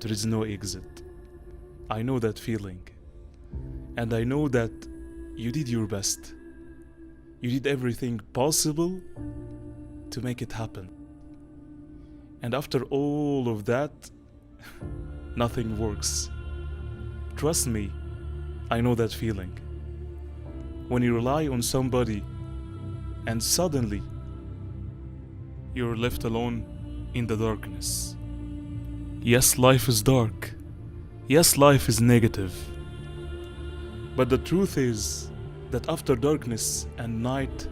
there is no exit. I know that feeling. And I know that you did your best. You did everything possible to make it happen. And after all of that, nothing works. Trust me, I know that feeling. When you rely on somebody and suddenly you're left alone in the darkness. Yes, life is dark. Yes, life is negative. But the truth is that after darkness and night,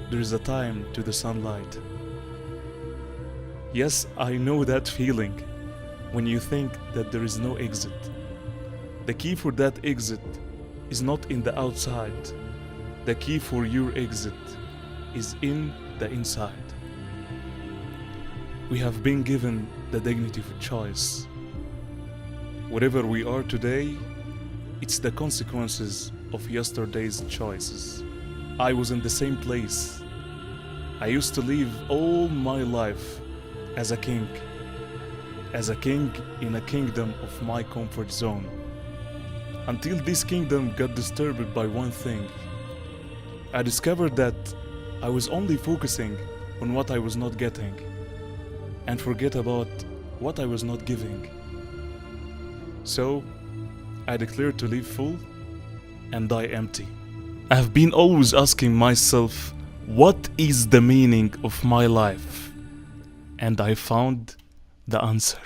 there is a time to the sunlight. Yes, I know that feeling when you think that there is no exit. The key for that exit is not in the outside. The key for your exit is in the inside. We have been given the dignity of choice. Wherever we are today, it's the consequences of yesterday's choices. I was in the same place. I used to live all my life as a king in a kingdom of my comfort zone. Until this kingdom got disturbed by one thing. I discovered that I was only focusing on what I was not getting and forget about what I was not giving. So, I declared to live full and die empty. I have been always asking myself, what is the meaning of my life? And I found the answer.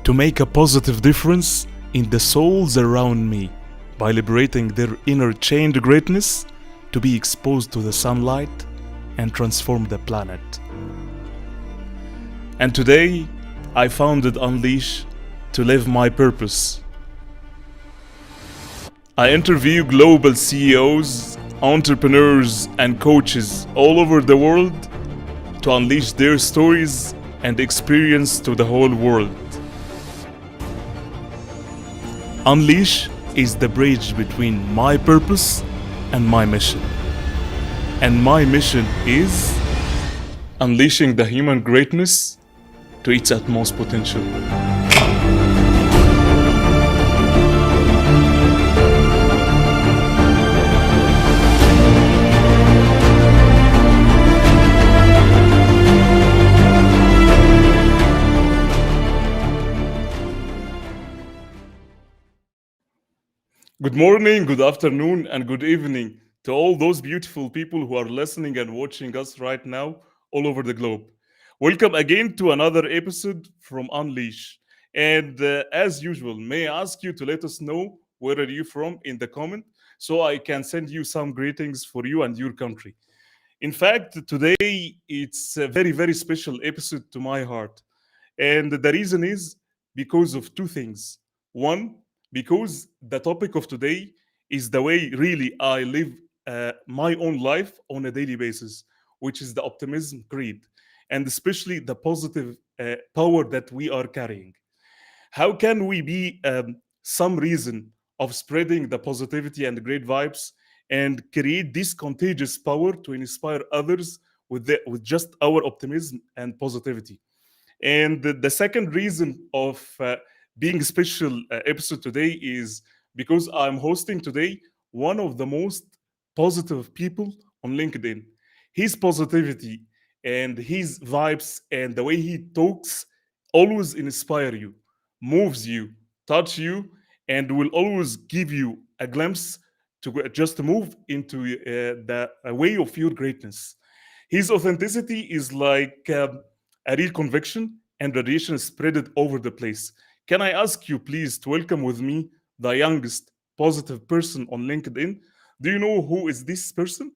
To make a positive difference in the souls around me by liberating their inner chained greatness to be exposed to the sunlight and transform the planet. And today, I founded Unleash to live my purpose. I interview global CEOs, entrepreneurs, and coaches all over the world to unleash their stories and experience to the whole world. Unleash is the bridge between my purpose and my mission. And my mission is unleashing the human greatness to its utmost potential. Good morning, good afternoon, and good evening to all those beautiful people who are listening and watching us right now all over the globe. Welcome again to another episode from Unleash. And as usual, may I ask you to let us know where are you from in the comment so I can send you some greetings for you and your country. In fact, today it's a very, very special episode to my heart. And the reason is because of two things. One, because the topic of today is the way really I live my own life on a daily basis, which is the Optimism Creed, and especially the positive power that we are carrying. How can we be some reason of spreading the positivity and the great vibes and create this contagious power to inspire others with just our optimism and positivity? And the second reason of being a special episode today is because I'm hosting today one of the most positive people on LinkedIn. His positivity and his vibes and the way he talks always inspire you, moves you, touch you, and will always give you a glimpse to just move into the a way of your greatness. His authenticity is like a real conviction and radiation spread it over the place. Can I ask you, please, to welcome with me the youngest positive person on LinkedIn? Do you know who is this person?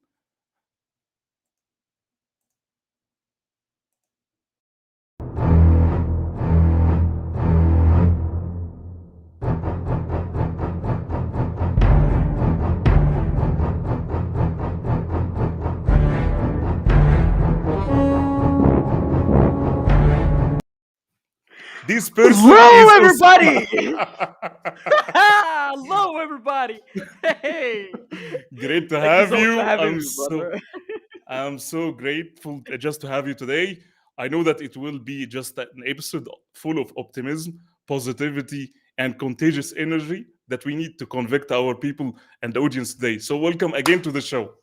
This person Hello, is everybody! Osama. Hello, everybody! Hey! Great to Thank you have so much for you. having me, brother. I'm so grateful just to have you today. I know that it will be just an episode full of optimism, positivity, and contagious energy that we need to convict our people and the audience today. So, welcome again to the show.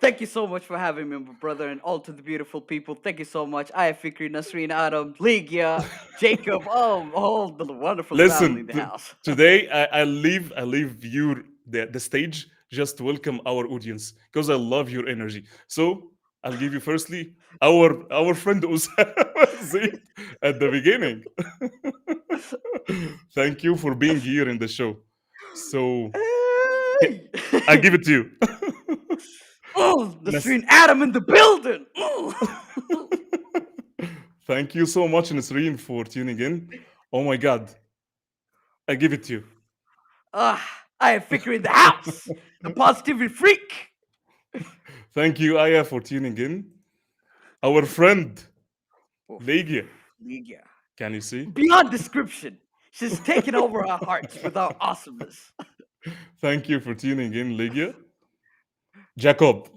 Thank you so much for having me, my brother, and all to the beautiful people. Thank you so much. I have Fikri, Nasreen, Adam, Ligia, Jacob, all the wonderful family in Listen, the house. today I leave you the stage just to welcome our audience because I love your energy. So I'll give you firstly our friend Usama Zeid at the beginning. Thank you for being here in the show. So Hey! I give it to you. Oh, Nas- Nasreen Adam in the building. Oh. Thank you so much, Nasreen, for tuning in. Oh my God, I give it to you. I have Fikri in the house. The positivity freak. Thank you, Aya, for tuning in. Our friend Oof, Legia, Ligia. can you see? Beyond description. She's taken over our hearts with our awesomeness. Thank you for tuning in, Legia. Jacob,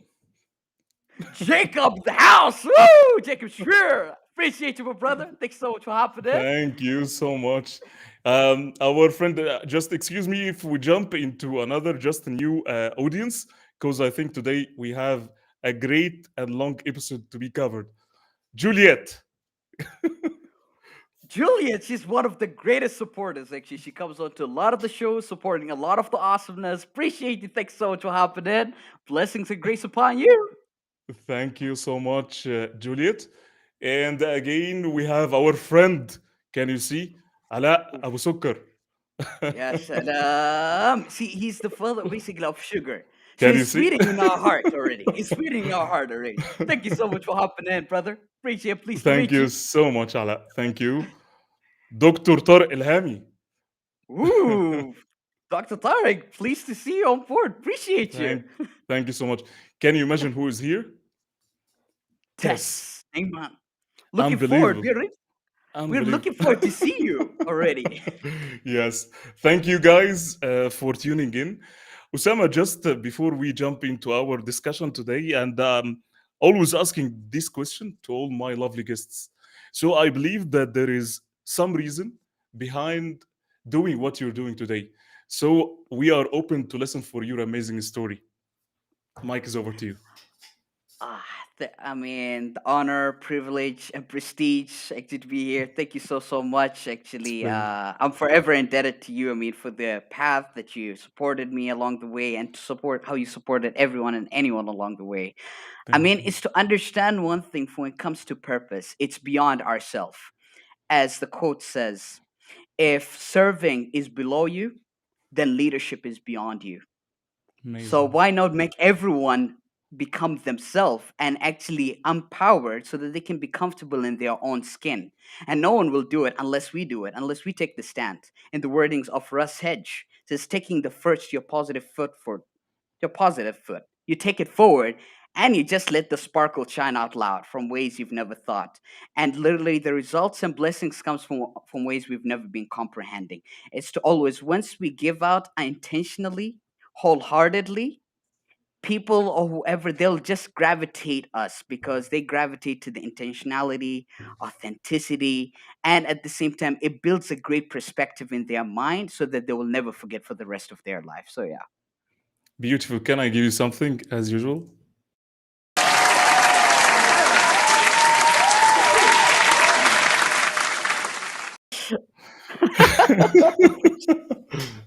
Jacob the house. Woo! Jacob Schreer. Appreciate you, my brother. Thanks so much for hopping in. thank you so much. Our friend, just excuse me if we jump into another, just a new audience, because I think today we have a great and long episode to be covered. Juliet, Juliet, she's one of the greatest supporters. Actually, she comes on to a lot of the shows, supporting a lot of the awesomeness. Appreciate you. Thanks so much for hopping in. Blessings and grace upon you. thank you so much, Juliet. And again, we have our friend, can you see? Ala Abu Sukkar. Yes, and see, he's the father basically of sugar. So Can you he's see? sweetening in our heart already. He's sweetening our heart already. Thank you so much for hopping in, brother. Appreciate it. Pleased to Thank meet you you. so much, Ala. Thank you. Dr. Tarek Ilhami. Ooh, Dr. Tarek, pleased to see you on board. Appreciate you. Thank, thank you so much. Can you imagine who is here? Tess. Tess, Amen. Looking forward. Unbelievable. We're Unbelievable. looking forward to see you already. Yes. Thank you guys for tuning in. Usama, just before we jump into our discussion today, and always asking this question to all my lovely guests. So I believe that there is some reason behind doing what you're doing today. So we are open to listen for your amazing story. Mike is over to you. Ah, I mean, the honor, privilege, and prestige actually to be here. Thank you so much. It's Actually, pleasure. I'm forever indebted to you. I mean, for the path that you supported me along the way, and to support how you supported everyone and anyone along the way. I Thank mean, you. it's to understand one thing when it comes to purpose. It's beyond ourself, as the quote says. If serving is below you, then leadership is beyond you. So Amazing. why not make everyone become themselves and actually empowered so that they can be comfortable in their own skin? And no one will do it unless we do it, unless we take the stand. In the wordings of Russ Hedge, says taking the first your positive foot for your positive foot. You take it forward and you just let the sparkle shine out loud from ways you've never thought. And literally the results and blessings comes from ways we've never been comprehending. It's to always once we give out intentionally, wholeheartedly, people or whoever, they'll just gravitate us because they gravitate to the intentionality, authenticity, and at the same time it builds a great perspective in their mind so that they will never forget for the rest of their life. So yeah. Beautiful. Can I give you something as usual?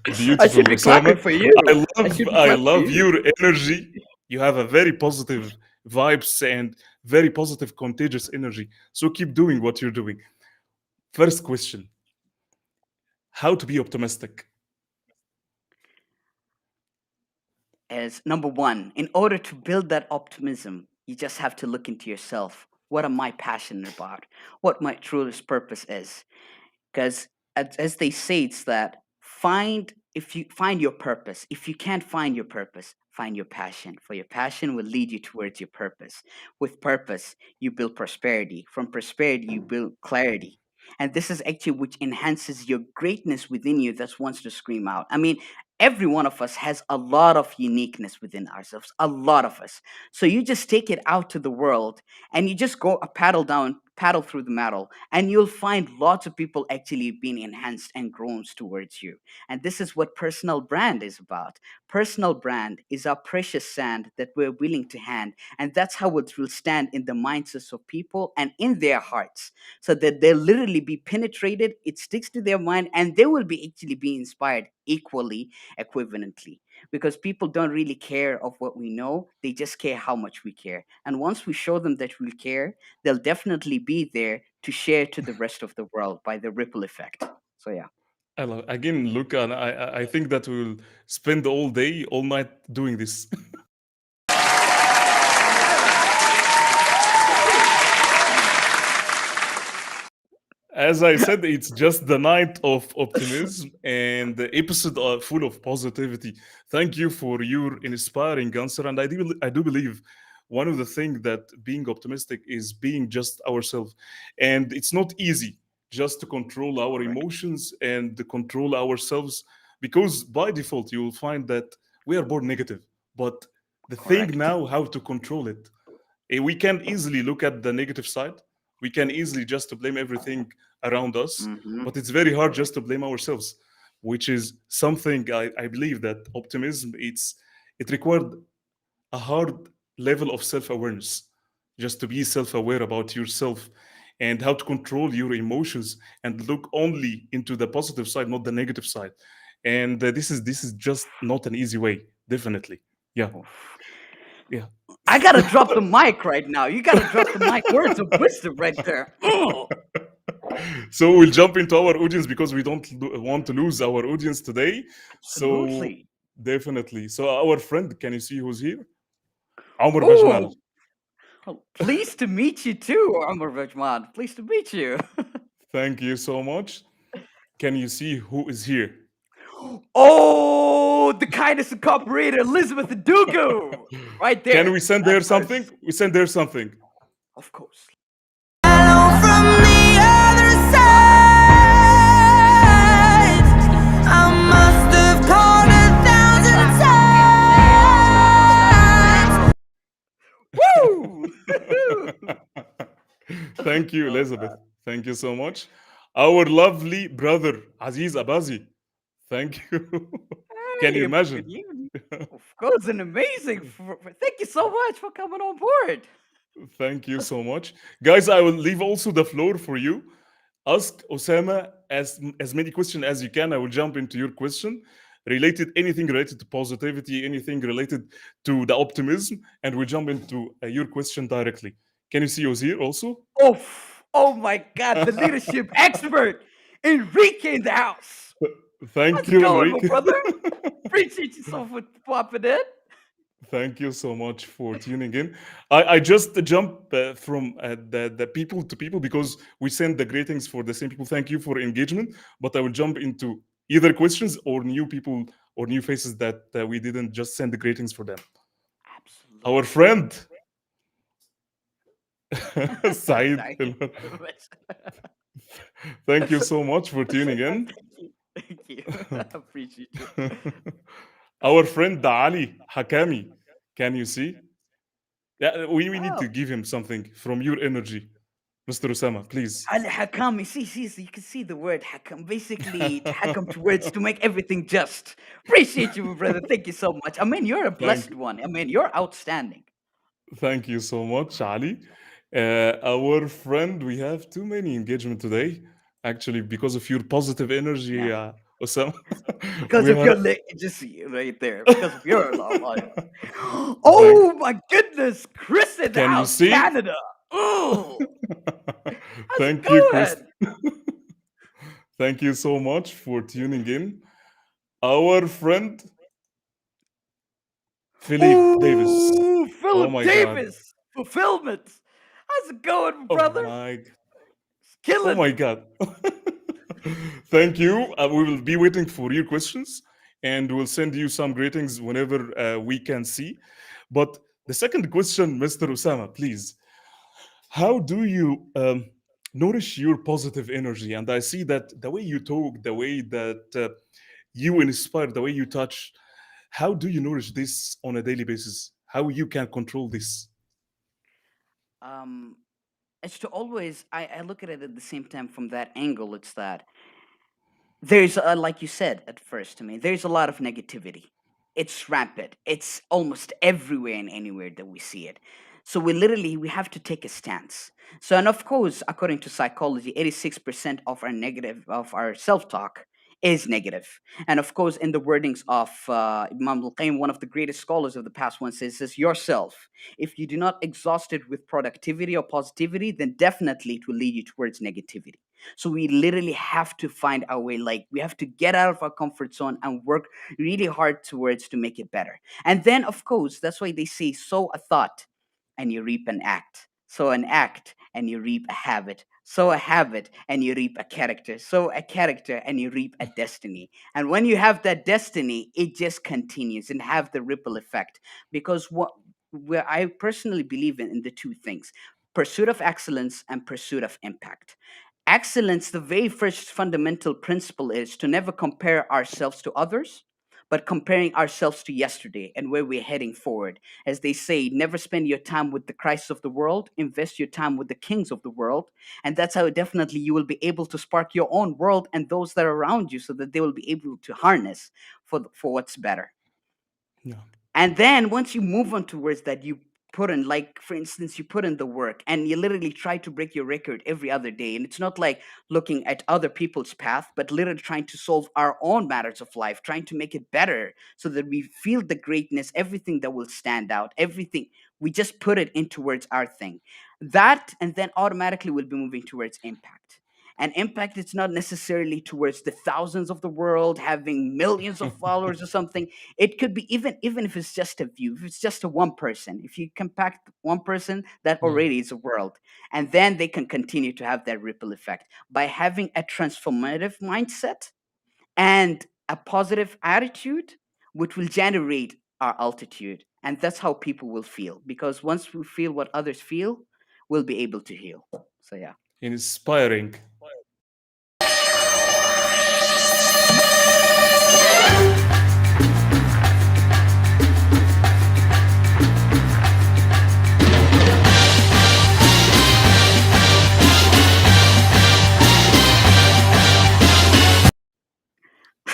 I Beautiful, should be clapping Osama. for you. I I love should be I clapping for love you. your energy. You have a very positive vibes and very positive, contagious energy. So keep doing what you're doing. First question: how to be optimistic? As number one, in order to build that optimism, you just have to look into yourself. What am I passionate about? What my truest purpose is? Because as they say, it's that find if you find your purpose. If you can't find your purpose, find your passion, for your passion will lead you towards your purpose. With purpose you build prosperity, from prosperity you build clarity, and this is actually which enhances your greatness within you that wants to scream out. I mean, every one of us has a lot of uniqueness within ourselves, a lot of us. So you just take it out to the world and you just go a paddle down, paddle through the metal, and you'll find lots of people actually being enhanced and grown towards you. And this is what personal brand is about. Personal brand is our precious sand that we're willing to hand. And that's how it will stand in the mindsets of people and in their hearts, so that they'll literally be penetrated, it sticks to their mind, and they will be actually be inspired equally, equivalently. Because people don't really care of what we know, they just care how much we care. And once we show them that we care, they'll definitely be there to share to the rest of the world by the ripple effect. So yeah. I love, again, look, and I think that we'll spend all day, all night doing this. As I said, it's just the night of optimism and the episode are full of positivity. Thank you for your inspiring answer. And I do believe one of the things that being optimistic is being just ourselves. And it's not easy just to control our Correct. emotions and to control ourselves, because by default, you will find that we are born negative. But the thing Correct. now, how to control it. We can easily look at the negative side. We can easily just blame everything around us, Mm-hmm. but it's very hard Correct. just to blame ourselves, which is something I believe that optimism, it required a hard level of self-awareness, just to be self-aware about yourself and how to control your emotions and look only into the positive side, not the negative side. And this is just not an easy way, definitely. Yeah, Oof. yeah. I gotta drop the mic right now. You gotta drop the mic. Words of wisdom right there. Oh, So we'll jump into our audience because we don't want to lose our audience today. So absolutely. definitely. So our friend, can you see who's here? Omar Bajmal. Oh, oh, pleased to meet you too, Amr Rajman. Pleased to meet you. Thank you so much. Can you see who is here? Oh, the kindness incorporated, Elizabeth Dugu. Right Can there. we send That her something? person. We send her something. Of course. Hello from the other side. I must have called 1,000 times. Woo! Thank you, Love Elizabeth. that. Thank you so much. Our lovely brother, Aziz Abazi. Thank you. Can you Hey, good imagine? evening. Of course, an amazing. Thank you so much for coming on board. Thank you so much. Guys, I will leave also the floor for you. Ask Osama as many questions as you can. I will jump into your question related, anything related to positivity, anything related to the optimism, and we'll jump into your question directly. Can you see us here also? Oh my God, the leadership expert, Enrique in the house. Thank How's it you, going, my Enrique. brother? Appreciate you so much for popping in. Thank you so much for tuning in. I just jump from the people to people because we send the greetings for the same people. Thank you for engagement. But I will jump into either questions or new people or new faces that we didn't just send the greetings for them. Our Absolutely. friend, Said, Thank you very much. thank you so much for tuning in. Thank you. Thank you. Appreciate you. Our friend Ali Hakami, can you see? Yeah, we need Oh, to give him something from your energy, Mr. Osama, please. Al Hakam, you can see the word Hakam. Basically, to Hakam to words to make everything just. Appreciate you, my brother. Thank you so much. I mean, you're a Thank blessed one. I mean, you're outstanding. Thank you so much, Ali. Our friend, we have too many engagement today. Actually, because of your positive energy, Yeah. Osama, Because we of your have. legacy right there. Because of your love. Thank. Oh, my goodness. Chris in the Can you house, see? Canada. Oh, how's it Thank you, Chris. going? Thank you so much for tuning in. Our friend Philip Davis. Oh, Oh Philip my God. Davis. Fulfillment. How's it going, Oh brother? my. Oh Killing my it. God. Thank you. We will be waiting for your questions and we'll send you some greetings whenever we can see. But the second question, Mr. Osama, please, how do you nourish your positive energy? And I see that the way you talk, the way that You inspire, the way you touch. How do you nourish this on a daily basis? How you can control this? Um, it's to always, I look at the same time from that angle. It's that there's like you said at first to me, there's a lot of negativity. It's rampant. It's almost everywhere and anywhere that we see it. So we have to take a stance. So, and of course, according to psychology, 86% of our self-talk is negative. And of course, in the wordings of Imam al-Qayyim, one of the greatest scholars of the past, one says yourself, if you do not exhaust it with productivity or positivity, then definitely it will lead you towards negativity. So we literally have to find our way. Like, we have to get out of our comfort zone and work really hard towards to make it better. And then, of course, that's why they say, sow a thought and you reap an act. Sow an act and you reap a habit. Sow a habit and you reap a character. Sow a character and you reap a destiny. And when you have that destiny, it just continues and have the ripple effect. Because what where I personally believe in the two things: pursuit of excellence and pursuit of impact. Excellence, the very first fundamental principle is to never compare ourselves to others, but comparing ourselves to yesterday and where we're heading forward. As they say, never spend your time with the Christ of the world, invest your time with the kings of the world. And that's how definitely you will be able to spark your own world and those that are around you so that they will be able to harness for what's better. Yeah. And then once you move on towards that, you put in, like, for instance, you put in the work and you literally try to break your record every other day. And it's not like looking at other people's path, but literally trying to solve our own matters of life, trying to make it better so that we feel the greatness, everything that will stand out, everything. We just put it in towards our thing. That, and then automatically we'll be moving towards impact. And impact, it's not necessarily towards the thousands of the world having millions of followers or something. It could be even if it's just a view, if it's just a one person, if you compact one person, that Yeah. already is a world. And then they can continue to have that ripple effect by having a transformative mindset and a positive attitude, which will generate our altitude. And that's how people will feel, because once we feel what others feel, we'll be able to heal. So yeah. Inspiring.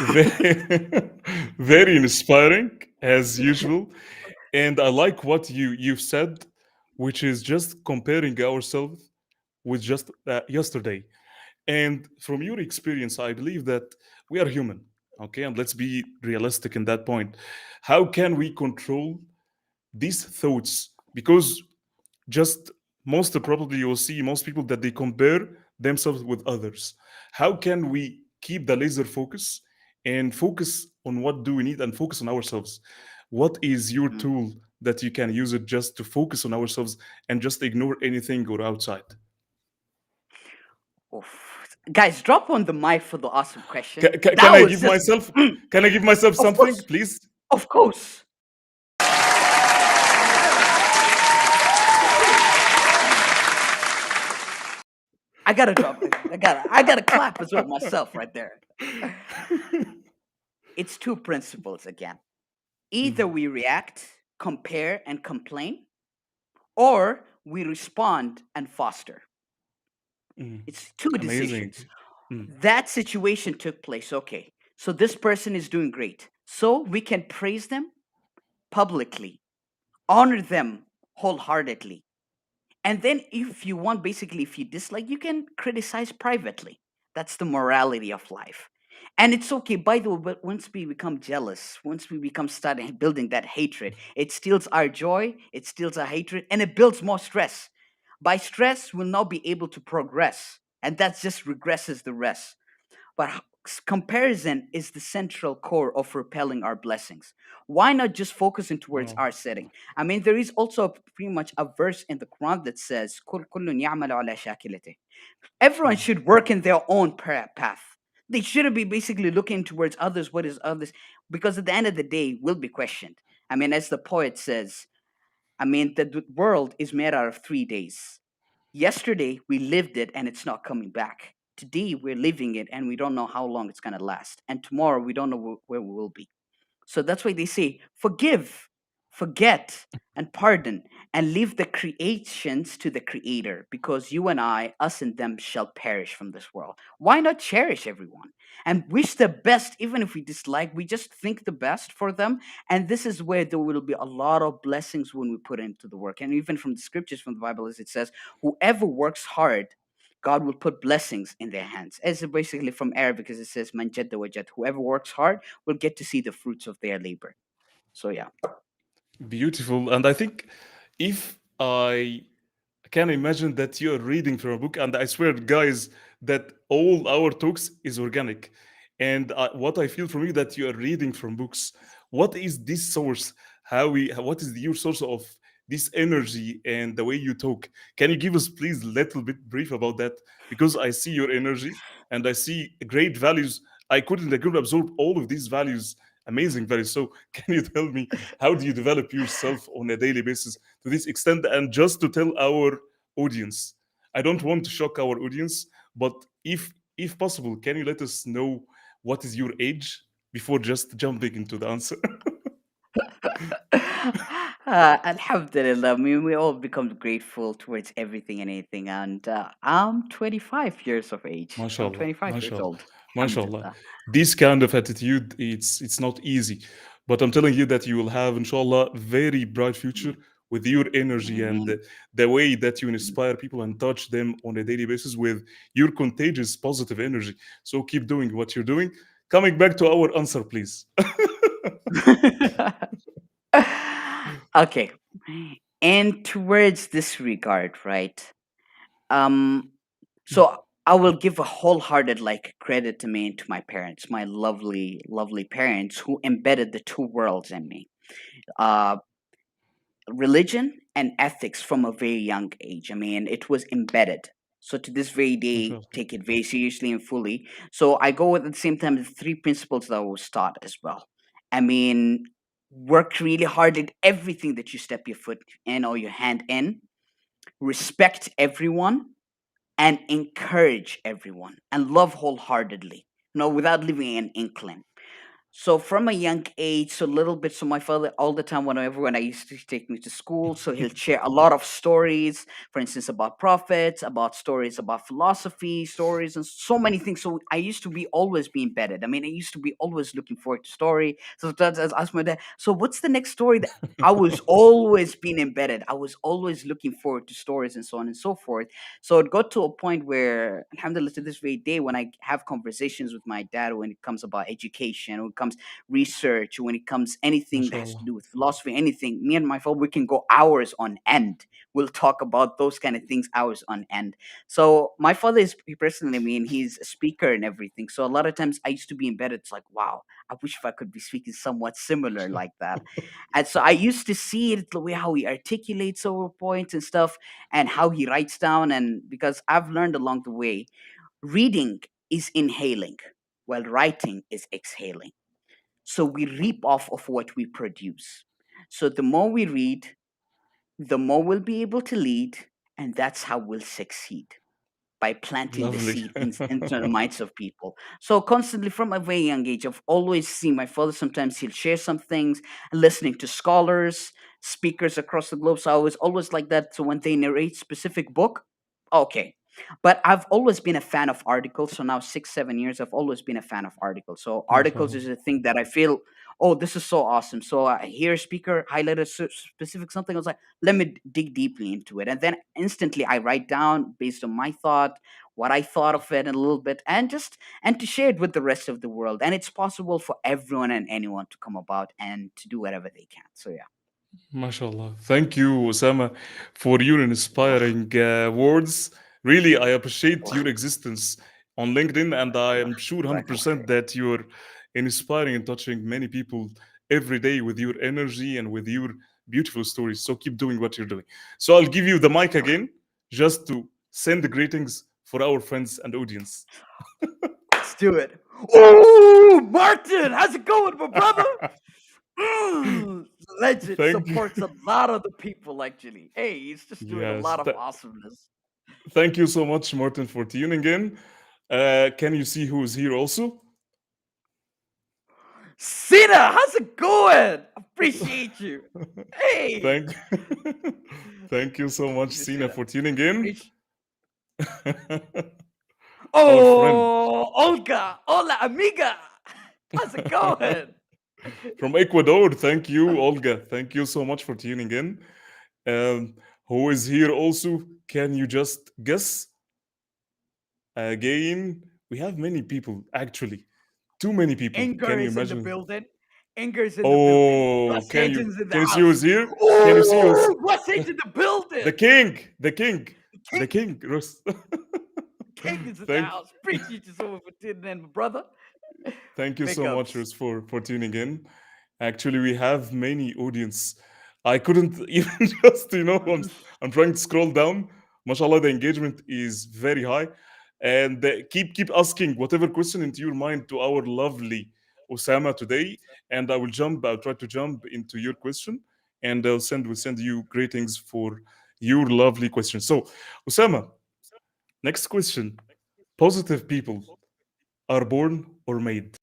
Very, very inspiring as usual. And I like what you've said, which is just comparing ourselves with just yesterday. And from your experience, I believe that we are human. Okay, and let's be realistic in that point. How can we control these thoughts? Because just most probably you'll see most people that they compare themselves with others. How can we keep the laser focus and focus on what do we need and focus on ourselves? What is your Mhm. tool that you can use it just to focus on ourselves and just ignore anything or outside? Oof. Guys, drop on the mic for the awesome question. Can That I was give just, myself can I give myself of something, course, please? of course. I gotta drop. I gotta clap as well myself right there. It's two principles again. Either Mm, we react, compare, and complain, or we respond and foster. mm. It's two Amazing. decisions. Mm, That situation took place. Okay, so this person is doing great. So we can praise them publicly, honor them wholeheartedly. And then, if you want, basically, if you dislike, you can criticize privately. That's the morality of life. And it's okay, by the way, but once we become jealous, once we become starting building that hatred, it steals our joy, it steals our hatred, and it builds more stress. By stress, we'll not be able to progress. And that just regresses the rest. But comparison is the central core of repelling our blessings. Why not just focusing towards wow. our setting? I mean, there is also pretty much a verse in the Quran that says, كل يعمل على شاكلته. Everyone Mm, should work in their own path. They shouldn't be basically looking towards others, what is others, because at the end of the day, will be questioned. I mean, as the poet says, I mean, the world is made out of 3 days. Yesterday, we lived it and it's not coming back. today we're living it and we don't know how long it's going to last. And tomorrow we don't know where we will be. So that's why they say, forgive, forget, and pardon, and leave the creations to the Creator, because you and I, us and them, shall perish from this world. Why not cherish everyone and wish the best, even if we dislike? We just think the best for them. And this is where there will be a lot of blessings when we put into the work. And even from the scriptures from the Bible, as it says, whoever works hard, God will put blessings in their hands. As basically from Arabic, because it says man jadda wajad. Whoever works hard will get to see the fruits of their labor. So yeah. Beautiful. And I think if I can imagine that you're reading from a book, and I swear, guys, that all our talks is organic. And what I feel from you that you are reading from books. What is this source? What is your source of this energy and the way you talk? Can you give us, please, a little bit brief about that? Because I see your energy and I see great values. I couldn't absorb all of these values, amazing values. So can you tell me how do you develop yourself on a daily basis to this extent? And just to tell our audience, I don't want to shock our audience, but if possible, can you let us know what is your age before just jumping into the answer? Alhamdulillah. I mean, we all become grateful towards everything and anything. And I'm 25 years of age. So I'm MashaAllah, 25 years mashallah, old. mashallah. Alhamdulillah. This kind of attitude, it's not easy, but I'm telling you that you will have, inshallah, very bright future with your energy and Amen. the way that you inspire people and touch them on a daily basis with your contagious positive energy. So keep doing what you're doing. Coming back to our answer, please. Okay. And towards this regard, right? Um, so I will give a wholehearted like credit to me and to my parents, my lovely, lovely parents who embedded the two worlds in me. Uh, Religion and ethics from a very young age. I mean, it was embedded. So to this very day, MashaAllah. take it very seriously and fully. So I go with at the same time the three principles that I was taught as well. I mean, work really hard at everything that you step your foot in or your hand in. Respect everyone and encourage everyone and love wholeheartedly. Without leaving an inkling. So from a young age, so little bit. So my father, all the time, whenever when I used to take me to school, so he'll share a lot of stories, for instance, about prophets, about stories about philosophy, stories, and so many things. So I used to be always be embedded. I mean, I used to be always looking forward to story. So that's as asked my dad. So what's the next story that I was always being embedded? I was always looking forward to stories and so on and so forth. So it got to a point where, alhamdulillah, to this very day, when I have conversations with my dad when it comes about education, when it comes research, when it comes anything that has to MashaAllah. do with philosophy, anything, me and my father, we can go hours on end. We'll talk about those kind of things hours on end. So my father is he personally, I mean, he's a speaker and everything. So a lot of times I used to be embedded. It's like, wow, I wish if I could be speaking somewhat similar like that. And so I used to see it the way how he articulates over points and stuff and how he writes down. And because I've learned along the way, reading is inhaling while writing is exhaling. So we reap off of what we produce. So the more we read, the more we'll be able to lead, and that's how we'll succeed by planting the Lovely. seed into the minds of people. So constantly from a very young age, I've always seen my father. Sometimes he'll share some things, listening to scholars, speakers across the globe. So I was always like that. So when they narrate specific book, okay. But I've always been a fan of articles. So now 6, 7 years, I've always been a fan of articles. So articles MashaAllah. is a thing that I feel, oh, this is so awesome. So I hear a speaker highlight a specific something. I was like, let me dig deeply into it, and then instantly I write down based on my thought what I thought of it a little bit, and to share it with the rest of the world. And it's possible for everyone and anyone to come about and to do whatever they can. So yeah. MashaAllah. Thank you, Osama, for your inspiring words. Really, I appreciate your existence on LinkedIn, and I am sure Jazakallah 100% khair. that you're inspiring and touching many people every day with your energy and with your beautiful stories. So keep doing what you're doing. So I'll give you the mic again just to send the greetings for our friends and audience. Let's do it. Oh, Martin, how's it going, my brother? Legend Thank you. supports a lot of the people actually. Hey, he's just doing a Yes. lot of awesomeness. Thank you so much, Martin, for tuning in. Can you see who's here also? Sina, how's it going? Appreciate you. Hey, Thank, thank you so much, you Sina, Sina. for tuning in. Appreciate. Our friend Oh, Olga, hola, amiga. How's it going? from Ecuador. Thank you, Olga. Thank you so much for tuning in. Um, who is here also? Can you just guess again? We have many people, actually. Too many people. Inger Can you is in the imagine? building. Inger's in the building. Oh, Russ Hagen's in the can you see who's house. here? Can you see who's Oh, Russ Hagen's in the building. the king? The king. King, The king, Rus. King is in the thank house. Appreciate you so much for tuning in, my brother. thank you Big so much, ups. Rus, for tuning in. Actually, we have many audience. I couldn't even just, I'm trying to scroll down. Mashallah, the engagement is very high. And keep asking whatever question into your mind to our lovely Osama today. And I'll try to jump into your question and we'll send you greetings for your lovely question. So, Osama, next question. Positive people are born or made?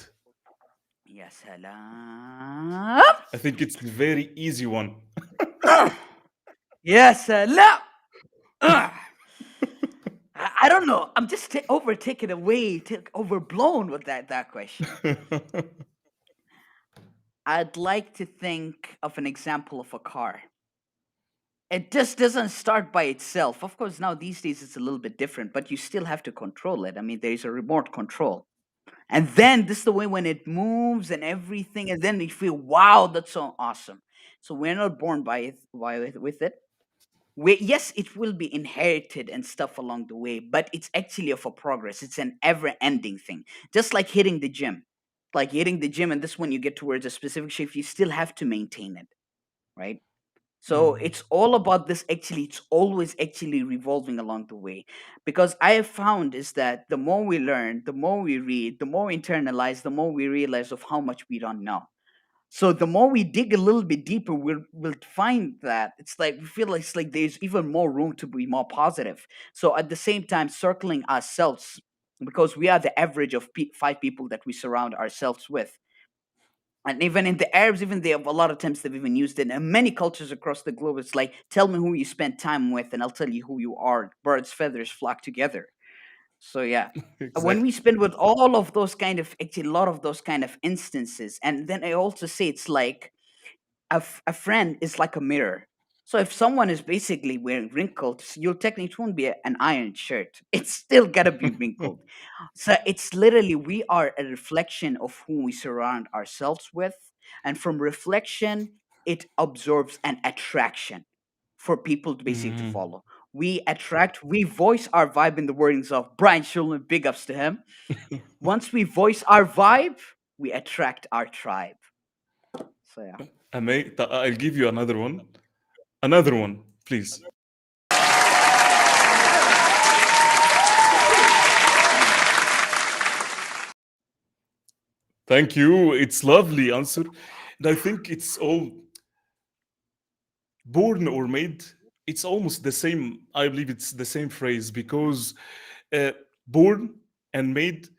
Ya salam. I think it's a very easy one. Ya salam. Uh, I don't know. I'm just overtaken away, overblown with that question. I'd like to think of an example of a car. It just doesn't start by itself. Of course, now these days it's a little bit different, but you still have to control it. I mean, there is a remote control. And then this is the way when it moves and everything, and then you feel, wow, that's so awesome. So we're not born with it. Yes, it will be inherited and stuff along the way, but it's actually of a progress. It's an ever-ending thing. Just like hitting the gym. Like hitting the gym, and this when you get towards a specific shape, you still have to maintain it, right? So Mm. it's all about this actually, it's always actually revolving along the way. Because I have found is that the more we learn, the more we read, the more we internalize, the more we realize of how much we don't know. So the more we dig a little bit deeper, we'll find that it's like we feel like it's like there's even more room to be more positive. So at the same time, circling ourselves, because we are the average of five people that we surround ourselves with. And even in the Arabs, even they have a lot of times they've even used it. And many cultures across the globe, it's like, tell me who you spend time with, and I'll tell you who you are. Birds, feathers flock together. So yeah, when we Exactly. spend with all of those kind of actually a lot of those kind of instances, and then I also say it's like a friend is like a mirror. So if someone is basically wearing wrinkled, you'll technically it won't be an iron shirt. It's still gotta be wrinkled. So it's literally we are a reflection of who we surround ourselves with, and from reflection, it absorbs an attraction for people to basically to Mhm. follow. We attract, we voice our vibe in the wordings of Brian Schulman, big ups to him. Once we voice our vibe, we attract our tribe. So yeah. I'll give you another one. Another one, please. Thank you. It's lovely answer. And I think it's all born or made. It's almost the same. I believe it's the same phrase because uh, born and made,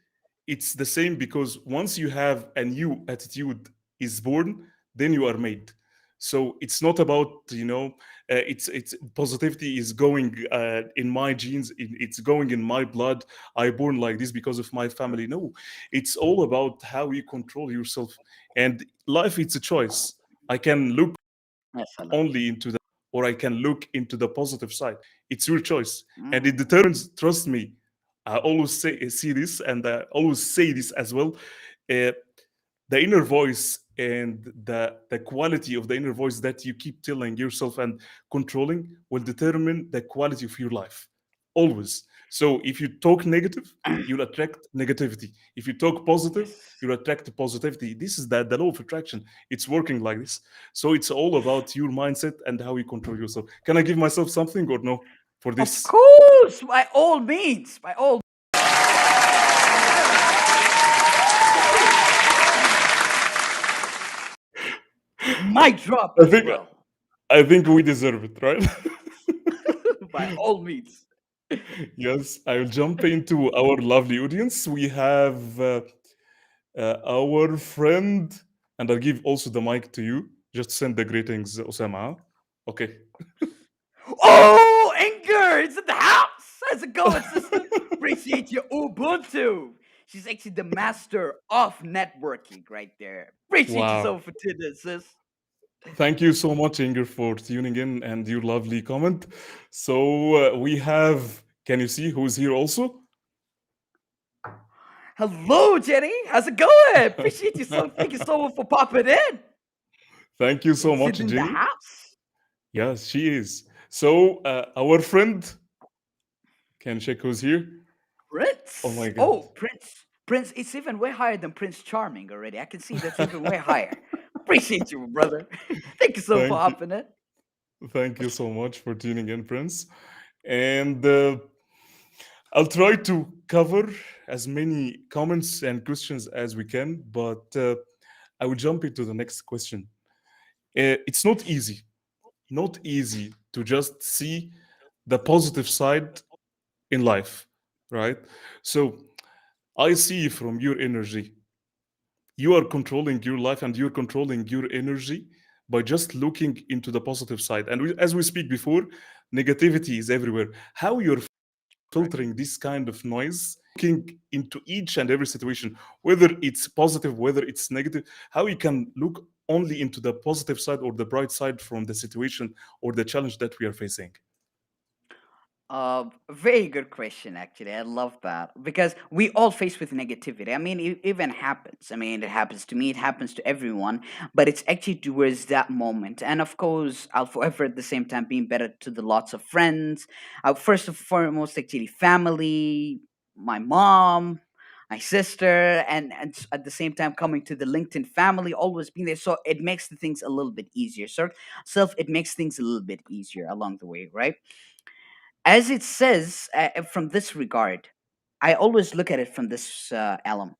it's the same because once you have a new attitude is born, then you are made. So it's not about it's positivity is going in my genes, it's going in my blood. I born like this because of my family. No, it's all about how you control yourself. And life, it's a choice. I can look Yes, hello. only into the or I can look into the positive side. It's your choice, and it Mm. determines. Trust me, I always see this, and I always say this as well. Uh, the inner voice and the quality of the inner voice that you keep telling yourself and controlling will determine the quality of your life always. So if you talk negative, you'll attract negativity. If you talk positive, Yes. you'll attract positivity. This is the law of attraction. It's working like this. So it's all about your mindset and how you control yourself. Can I give myself something or no for Of this? course, by all means, by all. Mic drop I as think well. I think we deserve it, right? By all means. Yes, I will jump into our lovely audience. We have our friend, and I'll give also the mic to you. Just send the greetings, Osama. Okay. Oh, Inger, it's in the house. How's it going, sister? Appreciate your Ubuntu. She's actually the master of networking right there. Appreciate you so Wow. much for tuning in, sis. Thank you so much, Inger, for tuning in and your lovely comment. So we have, can you see who's here also? Hello, Jenny. How's it going? Appreciate you so. Thank you so much for popping in. Thank you so It's much, in the Jenny. house. Yes, she is. So our friend, can you check who's here? Oh Prince. my God. Oh, Prince. Prince, it's even way higher than Prince Charming already. I can see that's even way higher. Appreciate you, brother. Thank you so much for Thank you. hopping in. Thank you so much for tuning in, Prince. And I'll try to cover as many comments and questions as we can, but I will jump into the next question. It's not easy to just see the positive side in life, right? So I see from your energy, you are controlling your life and you're controlling your energy by just looking into the positive side. And as we speak before, negativity is everywhere. How you're Correct. filtering this kind of noise, looking into each and every situation, whether it's positive, whether it's negative, how you can look only into the positive side or the bright side from the situation or the challenge that we are facing. Very good question, actually. I love that because we all face with negativity. I mean, it even happens. I mean, it happens to me, it happens to everyone, but it's actually towards that moment. And of course, I'll forever at the same time being better to the lots of friends. First and foremost, actually, family, my mom, my sister, and at the same time coming to the LinkedIn family, always being there. So it makes the things a little bit easier. So it makes things a little bit easier along the way, right? As it says from this regard, I always look at it from this element.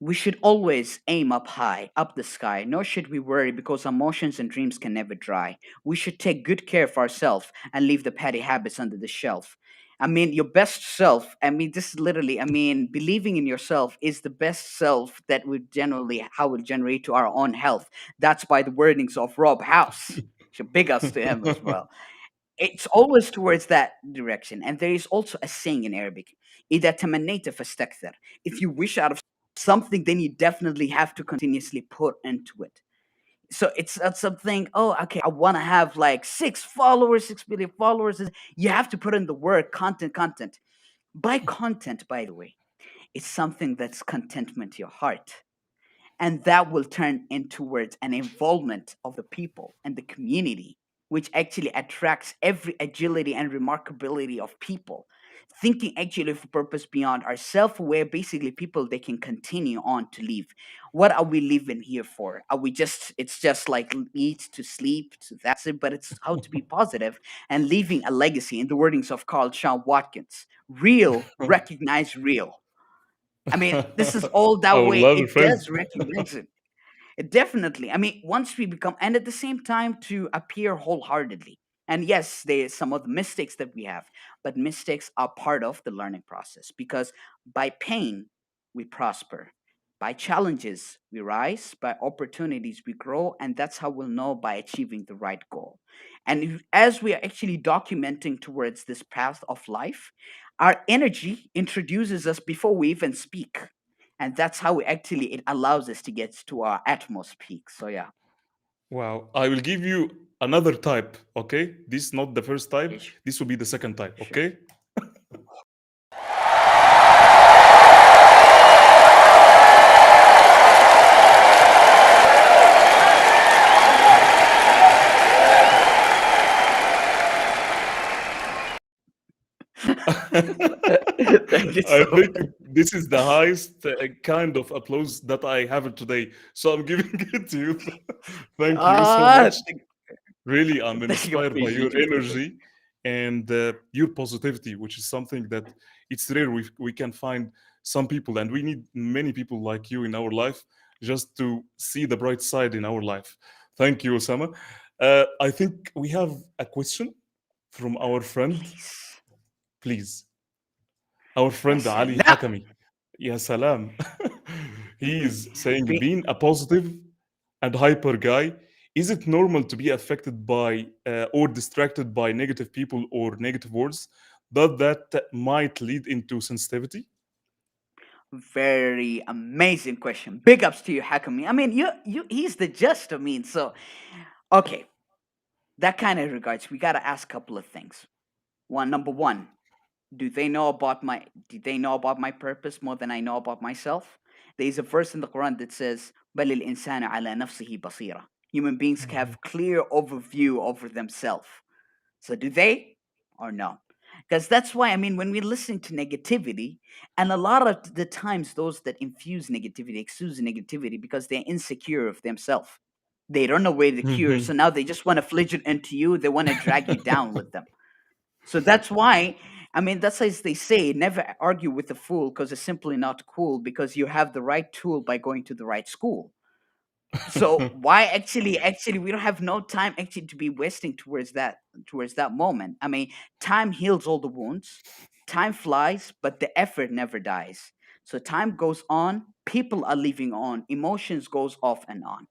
We should always aim up high, up the sky, nor should we worry because emotions and dreams can never dry. We should take good care of ourselves and leave the petty habits under the shelf. I mean, your best self, I mean, this is literally, I mean, believing in yourself is the best self that would generally, how we generate to our own health. That's by the wordings of Rob House. Should big us to him as well. It's always towards that direction. And there is also a saying in Arabic, إذا تمنيت فاستكثر. If you wish out of something, then you definitely have to continuously put into it. So it's not something, oh, okay, I want to have like 6 followers, 6 million followers. You have to put in the word content. By content, by the way, it's something that's contentment to your heart, and that will turn in towards an involvement of the people and the community, which actually attracts every agility and remarkability of people thinking actually of a purpose beyond our self-aware, basically people they can continue on to live. What are we living here for? Are we just, it's just like eat to sleep to, that's it, but it's how to be positive and leaving a legacy, in the wordings of Carl Sean Watkins, real recognize real. I mean, this is all that Our way. lovely It friend. does recognize it. It definitely. I mean, once we become, and at the same time, to appear wholeheartedly. And yes, there's some of the mistakes that we have, but mistakes are part of the learning process because by pain, we prosper. By challenges, we rise. By opportunities, we grow. And that's how we'll know by achieving the right goal. And as we are actually documenting towards this path of life, our energy introduces us before we even speak, and that's how we actually it allows us to get to our utmost peak. So yeah. Wow. I will give you another type, okay? This is not the first type. Ish. This will be the second type, Sure. okay? Thank you I so think much. this is the highest kind of applause that I have today. So I'm giving it to you. Thank you so Ah, much. Really, I'm thank you. inspired by your Appreciate you, brother. energy and your positivity, which is something that it's rare. We can find some people, and we need many people like you in our life just to see the bright side in our life. Thank you, Osama. I think we have a question from our friend. Please. please. Our friend Ali Salam. Hakami, ya salam. He Mhm. is saying Be- being a positive and hyper guy, is it normal to be affected by or distracted by negative people or negative words? Does that might lead into sensitivity? Very amazing question. Big ups to you, Hakami. I mean, he's the just. I mean, so okay. That kind of regards, we gotta ask a couple of things. Number one, do they know about my purpose more than I know about myself? There is a verse in the Quran that says, بَلِ الْإِنسَانُ عَلَى نَفْسِهِ بَصِيرًا. Human beings Mhm. have clear overview over themselves. So do they or no? Because that's why, I mean, when we listen to negativity, and a lot of the times those that infuse negativity, exude negativity because they're insecure of themselves. They don't know where the cure is. So Mhm. now they just want to flinch it into you. They want to drag you down with them. So that's why, I mean, that's as they say, never argue with a fool because it's simply not cool because you have the right tool by going to the right school. So why actually we don't have no time actually to be wasting towards that moment. I mean, time heals all the wounds. Time flies, but the effort never dies. So time goes on, people are living on, emotions goes off and on.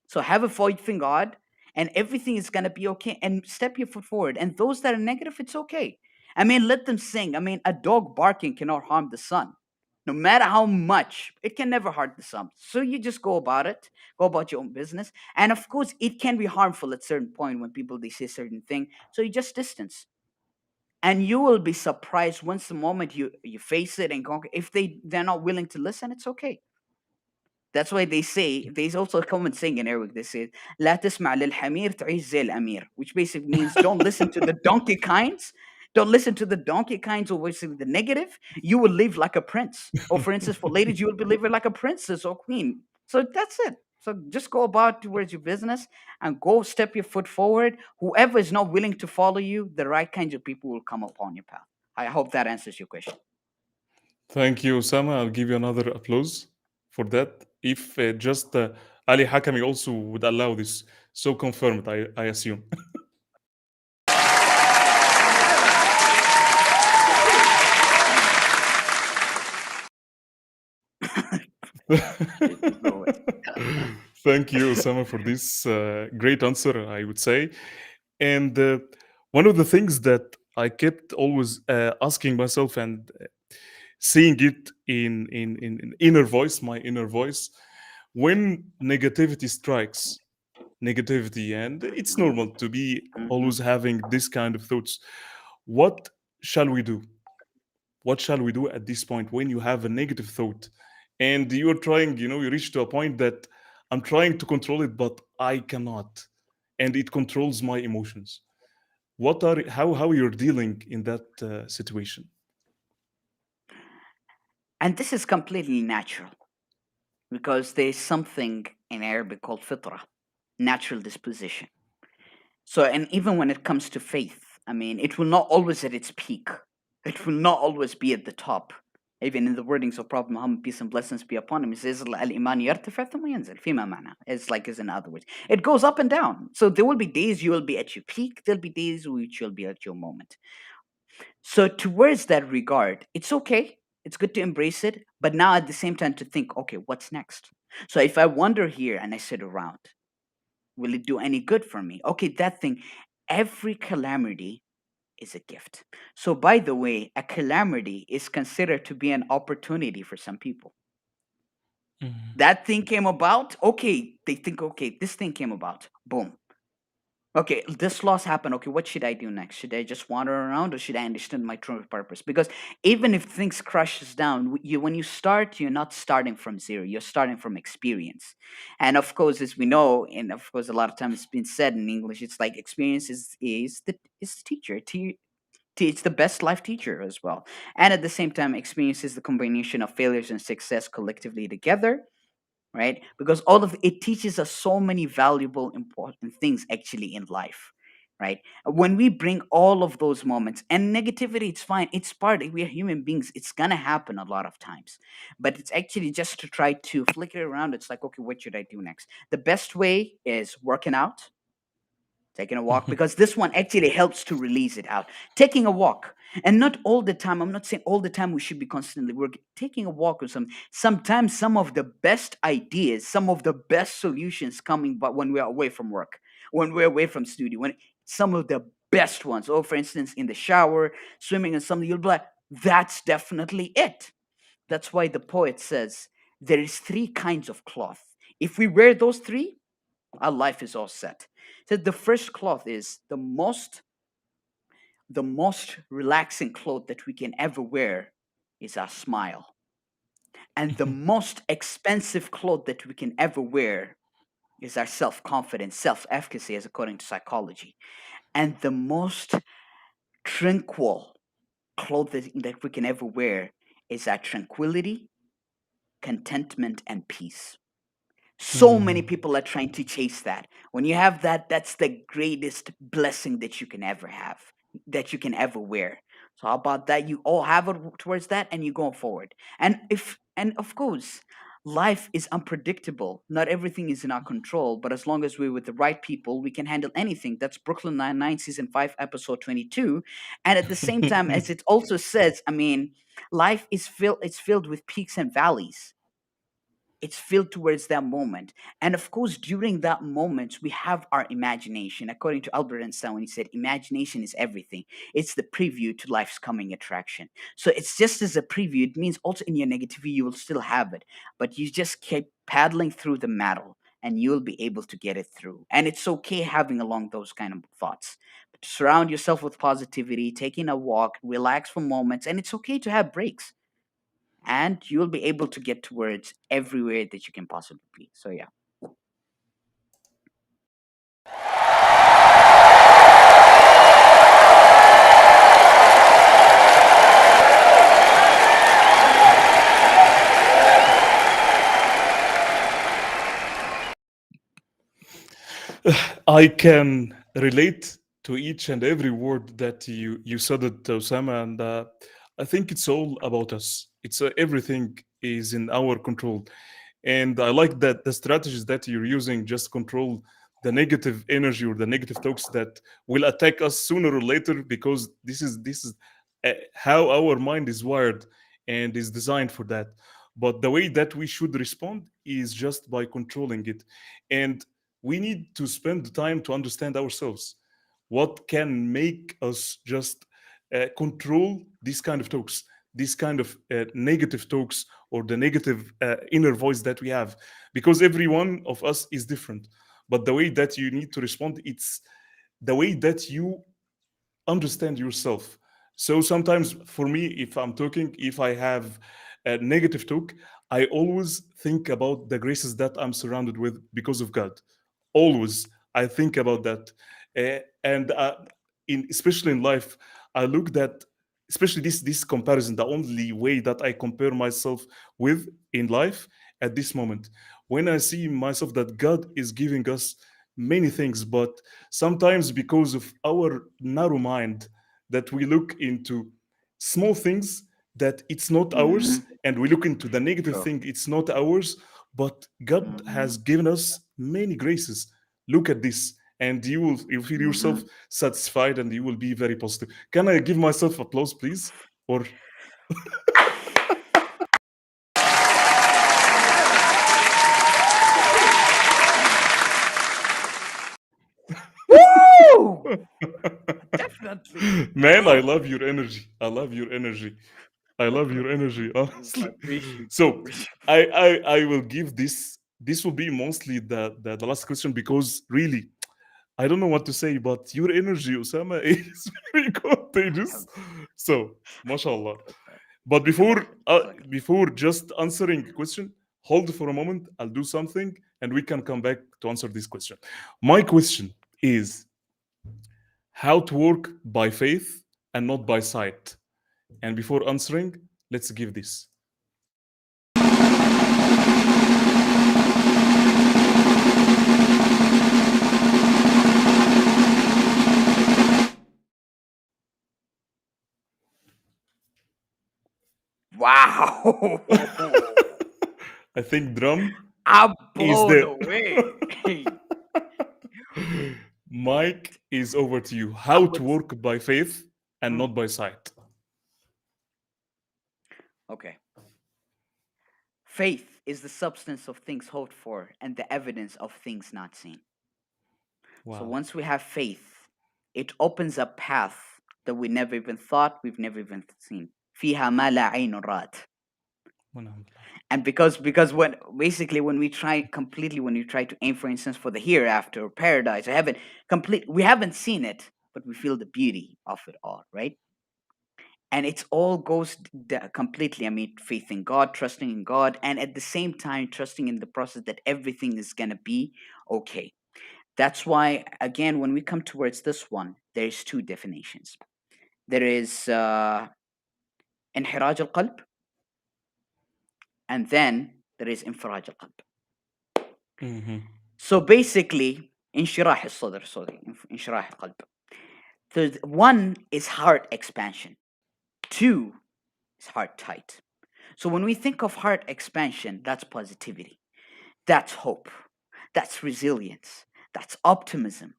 So have a faith in God, and everything is gonna be okay. And step your foot forward. And those that are negative, it's okay. I mean, let them sing. I mean, a dog barking cannot harm the sun. No matter how much, it can never harm the sun. So you just go about your own business. And of course, it can be harmful at certain point when people they say certain thing. So you just distance. And you will be surprised once the moment you face it and conquer. If they're not willing to listen, it's okay. That's why they say there's also a common saying in Arabic. They say لا تسمع للحمير تعيش زي الأمير, which basically means don't listen to the donkey kinds. Don't listen to the donkey kinds or basically the negative. You will live like a prince. Or for instance, for ladies, you will be living like a princess or queen. So that's it. So just go about towards your business and go step your foot forward. Whoever is not willing to follow you, the right kinds of people will come upon your path. I hope that answers your question. Thank you, Osama. I'll give you another applause for that. If just Ali Hakami also would allow this, so confirmed, I assume. Please go away. Thank you, Osama, for this great answer, I would say. And one of the things that I kept always asking myself and seeing it in inner voice, my inner voice, when negativity strikes, negativity, and it's Mhm, normal to be mhm. always having this kind of thoughts. What shall we do? What shall we do at this point when you have a negative thought and you're trying, you reach to a point that I'm trying to control it, but I cannot, and it controls my emotions? What are how you're dealing in that situation? And this is completely natural because there's something in Arabic called fitra, natural disposition. So, and even when it comes to faith, I mean, it will not always at its peak. It will not always be at the top. Even in the wordings of Prophet Muhammad, peace and blessings be upon him, it says, "Al-iman yartafi thumma yanzil," فيما معنى. It's like, as in other words, it goes up and down. So there will be days you will be at your peak. There'll be days which you'll be at your moment. So towards that regard, it's okay. It's good to embrace it, but now at the same time to think, okay, what's next? So if I wander here and I sit around, will it do any good for me? Okay, that thing, every calamity is a gift. So by the way, a calamity is considered to be an opportunity for some people. Mhm. That thing came about, okay, they think, okay, this thing came about. Boom. Okay, this loss happened. Okay, what should I do next? Should I just wander around or should I understand my true purpose? Because even if things crashes down, when you start, you're not starting from zero. You're starting from experience. And of course, as we know, and of course, a lot of times it's been said in English, it's like experience is the teacher. It's the best life teacher as well. And at the same time, experience is the combination of failures and success collectively together, right? Because all of it teaches us so many valuable, important things actually in life, right? When we bring all of those moments and negativity, it's fine. It's part. We are human beings. It's gonna happen a lot of times, but it's actually just to try to flick it around. It's like, okay, what should I do next? The best way is working out, Taking a walk, because this one actually helps to release it out. Taking a walk, and not all the time. I'm not saying all the time we should be constantly working. Taking a walk or something. Sometimes some of the best ideas, some of the best solutions coming, but when we're away from work, when we're away from studio, when some of the best ones. Or for instance, in the shower, swimming, and something, you'll be like, that's definitely it. That's why the poet says there is three kinds of cloth. If we wear those three, our life is all set. So the first cloth is the most relaxing cloth that we can ever wear is our smile. And the most expensive cloth that we can ever wear is our self-confidence, self-efficacy, as according to psychology. And the most tranquil cloth that we can ever wear is our tranquility, contentment, and peace. So many Mm. people are trying to chase that. When you have that, that's the greatest blessing that you can ever have, that you can ever wear. So how about that? You all have it towards that, and you go forward. And of course, life is unpredictable. Not everything is in our control, but as long as we're with the right people, we can handle anything. That's Brooklyn Nine-Nine season 5, episode 22. And at the same time, as it also says, I mean, life is filled. It's filled with peaks and valleys. It's filled towards that moment. And of course, during that moment, we have our imagination. According to Albert Einstein, when he said, imagination is everything, it's the preview to life's coming attraction. So it's just as a preview, it means also in your negativity, you will still have it, but you just keep paddling through the metal and you'll be able to get it through. And it's okay having along those kind of thoughts. But surround yourself with positivity, taking a walk, relax for moments, and it's okay to have breaks, and you'll be able to get towards everywhere that you can possibly be. So yeah. I can relate to each and every word that you said it, Osama, and I think it's all about us. It's everything is in our control, and I like that the strategies that you're using just control the negative energy or the negative talks that will attack us sooner or later, because this is how our mind is wired and is designed for that. But the way that we should respond is just by controlling it, and we need to spend the time to understand ourselves. What can make us just control these kind of talks, these kind of negative talks, or the negative inner voice that we have? Because every one of us is different, but the way that you need to respond, it's the way that you understand yourself. So sometimes for me, if I'm talking, if I have a negative talk, I always think about the graces that I'm surrounded with because of God. Always, I think about that. And in especially in life, I look that, especially this comparison, the only way that I compare myself with in life at this moment, when I see myself that God is giving us many things, but sometimes because of our narrow mind, that we look into small things that it's not Mm-hmm. ours, and we look into the negative True. thing it's not ours, but God Mm-hmm. has given us many graces. Look at this, and you feel yourself Mm-hmm. satisfied, and you will be very positive. Can I give myself applause, please? Or Woo! Definitely. man, I love your energy. I love your energy. I love your energy, I honestly. appreciate you. So I will give this. This will be mostly the last question, because really I don't know what to say, but your energy, Osama, is very contagious. So, mashallah. But before just answering a question, hold for a moment. I'll do something, and we can come back to answer this question. My question is how to work by faith and not by sight. And before answering, let's give this. Wow. I think drum I'm is blown there. away. Mike is over to you. I How to would. work by faith and Mm, not by sight. okay. Faith is the substance of things hoped for and the evidence of things not seen. So Wow. once we have faith, it opens a path that we never even thought, we've never even seen. فيها ما لا عين رأت. And because when basically when we try completely when you try to aim, for instance, for the hereafter or paradise or heaven, complete we haven't seen it, but we feel the beauty of it all, right? And it's all goes completely, I mean, faith in God, trusting in God, and at the same time trusting in the process that everything is gonna be okay. That's why, again, when we come towards this one, there's two definitions. There is انحراج القلب, and then there is انفراج القلب. Mm-hmm. So basically, انشراح الصدر, sorry, انشراح القلب. So one is heart expansion. Two is heart tight. So when we think of heart expansion, that's positivity, that's hope, that's resilience, that's optimism.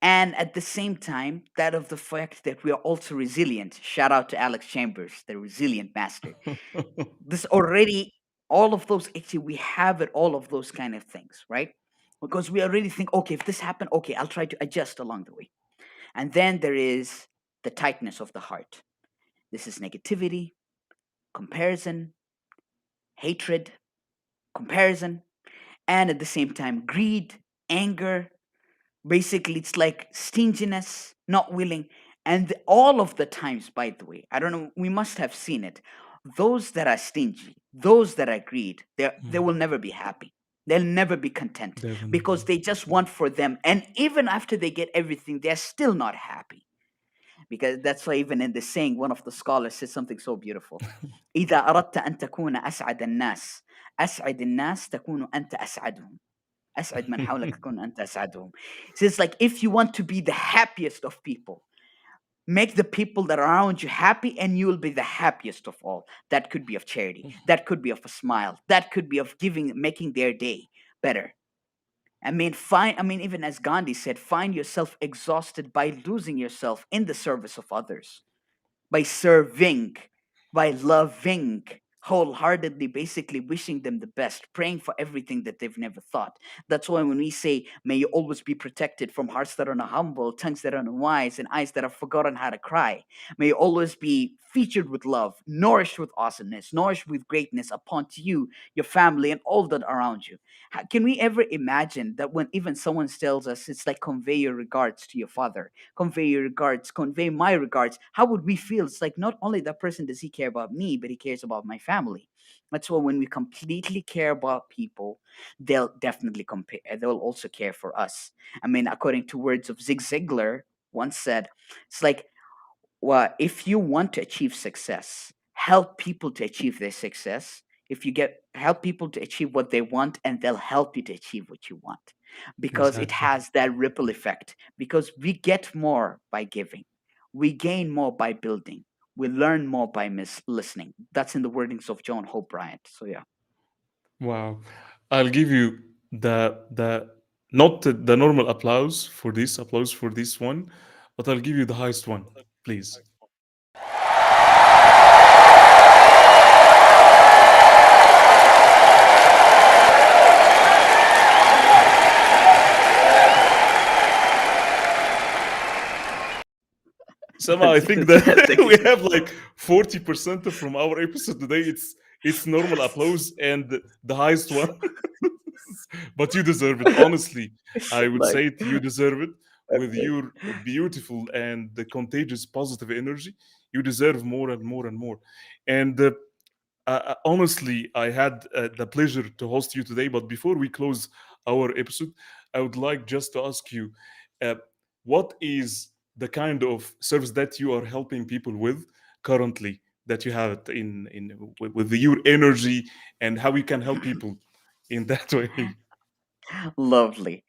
And at the same time, that of the fact that we are also resilient. Shout out to Alex Chambers, the resilient master. This already, all of those, actually, we have it, all of those kind of things, right? Because we already think, okay, if this happened, okay, I'll try to adjust along the way. And then there is the tightness of the heart. This is negativity, comparison, hatred, comparison, and at the same time, greed, anger. Basically, it's like stinginess, not willing. And all of the times, by the way, I don't know, we must have seen it. Those that are stingy, those that are greed, they will never be happy. They'll never be content because Definitely. they just want for them. And even after they get everything, they're still not happy. Because that's why even in the saying, one of the scholars says something so beautiful. إذا أردت أن تكون أسعد الناس أسعد الناس تكون أنت أسعدهم. أسعد من حولك تكون أنت أسعدهم. So it's like if you want to be the happiest of people, make the people that are around you happy and you will be the happiest of all. That could be of charity. That could be of a smile. That could be of giving, making their day better. I mean, even as Gandhi said, find yourself exhausted by losing yourself in the service of others, by serving, by loving wholeheartedly, basically wishing them the best, praying for everything that they've never thought. That's why when we say, may you always be protected from hearts that are not humble, tongues that are unwise, and eyes that have forgotten how to cry. May you always be featured with love, nourished with awesomeness, nourished with greatness upon to you, your family, and all that around you. Can we ever imagine that when even someone tells us it's like convey your regards to your father, convey your regards, convey my regards, how would we feel? It's like not only that person does he care about me, but he cares about my family. That's why when we completely care about people, they'll definitely compare. They'll also care for us. I mean, according to words of Zig Ziglar, once said, it's like, well, if you want to achieve success, help people to achieve their success. If you get help people to achieve what they want, and they'll help you to achieve what you want, because it Exactly. has that ripple effect. Because we get more by giving, we gain more by building, we learn more by listening. That's in the wordings of John Hope Bryant. So yeah. Wow. I'll give you the not the normal applause for this one, but I'll give you the highest one, please. Somehow I That's think that's that we actually have like 40% from our episode today. It's normal applause and the highest one. But you deserve it. Honestly, I would like say it, you deserve it with okay. your beautiful and the contagious positive energy. You deserve more and more and more. And honestly, I had the pleasure to host you today. But before we close our episode, I would like just to ask you, uh, what is the kind of service that you are helping people with currently that you have it with your energy, and how we can help people in that way? Lovely.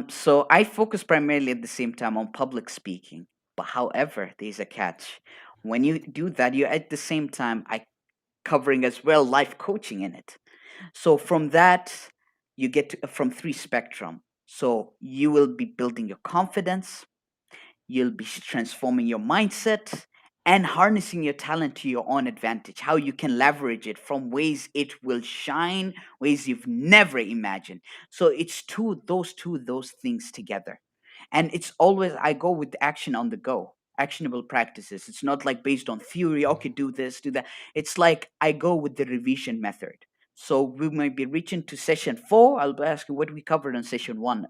So I focus primarily at the same time on public speaking. But however, there's a catch. When you do that, you're at the same time I covering as well life coaching in it. So from that, you get to, from three spectrum. So you will be building your confidence, you'll be transforming your mindset and harnessing your talent to your own advantage, how you can leverage it from ways it will shine, ways you've never imagined. So it's those things together. And it's always, I go with action on the go, actionable practices. It's not like based on theory, okay, do this, do that. It's like I go with the revision method. So we might be reaching to session 4. I'll be asking what we covered on session 1.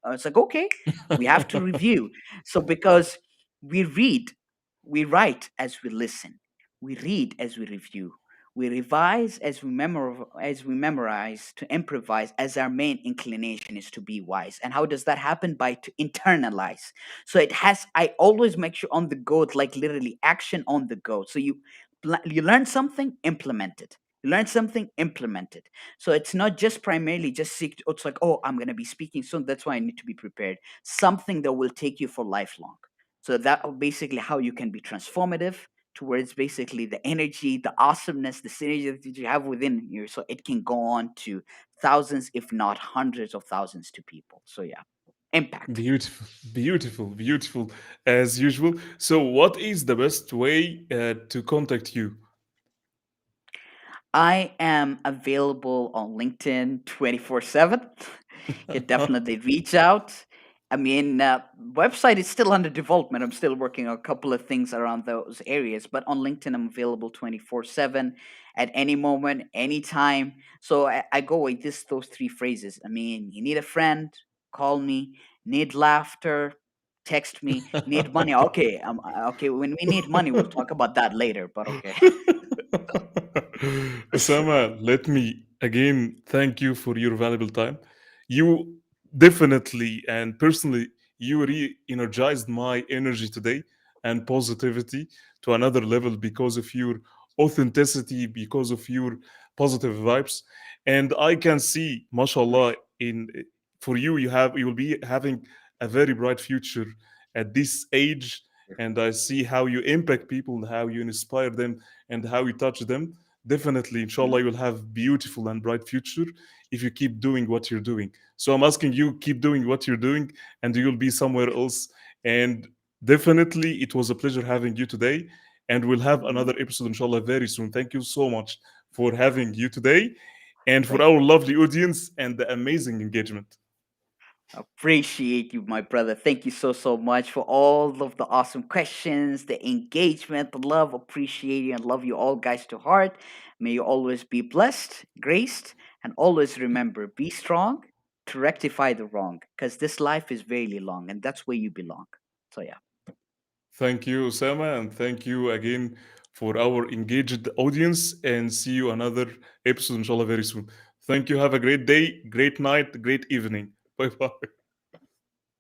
It's like, okay, we have to review. So because we read, we write as we listen, we read as we review, we revise as we memorize, to improvise as our main inclination is to be wise. And how does that happen? By to internalize. So it has, I always make sure on the go, it's like literally action on the go. So you learn something, implement it. You learn something, implement it. So it's not just primarily just seek. It's like, oh, I'm gonna be speaking soon. That's why I need to be prepared. Something that will take you for lifelong. So that basically how you can be transformative towards basically the energy, the awesomeness, the synergy that you have within you. So it can go on to thousands, if not hundreds of thousands to people. So yeah, impact. Beautiful, beautiful, beautiful, as usual. So, what is the best way to contact you? I am available on LinkedIn 24/7. You can definitely reach out. I mean, website is still under development. I'm still working on a couple of things around those areas, but on LinkedIn, I'm available 24/7 at any moment, anytime. So I go with those three phrases. I mean, you need a friend, call me. Need laughter, text me. Need money, okay. Okay. When we need money, we'll talk about that later. But okay. Osama, let me again thank you for your valuable time. You definitely and personally, you re energized my energy today and positivity to another level because of your authenticity, because of your positive vibes. And I can see, mashallah, in for you, you will be having a very bright future at this age. And I see how you impact people, how you inspire them, and how you touch them. Definitely, inshallah, you will have beautiful and bright future if you keep doing what you're doing. So I'm asking you, keep doing what you're doing, and you'll be somewhere else. And definitely, it was a pleasure having you today. And we'll have Mhm. another episode, inshallah, very soon. Thank you so much for having you today and for Thank our lovely audience and the amazing engagement. Appreciate you, my brother. Thank you so much for all of the awesome questions, the engagement, the love. Appreciate you and love you all, guys, to heart. May you always be blessed, graced, and always remember, be strong to rectify the wrong, because this life is very long, and that's where you belong. So yeah, Thank you, Osama, and thank you again for our engaged audience. And see you another episode, inshallah, very soon. Thank you. Have a great day, great night, great evening. Bye bye.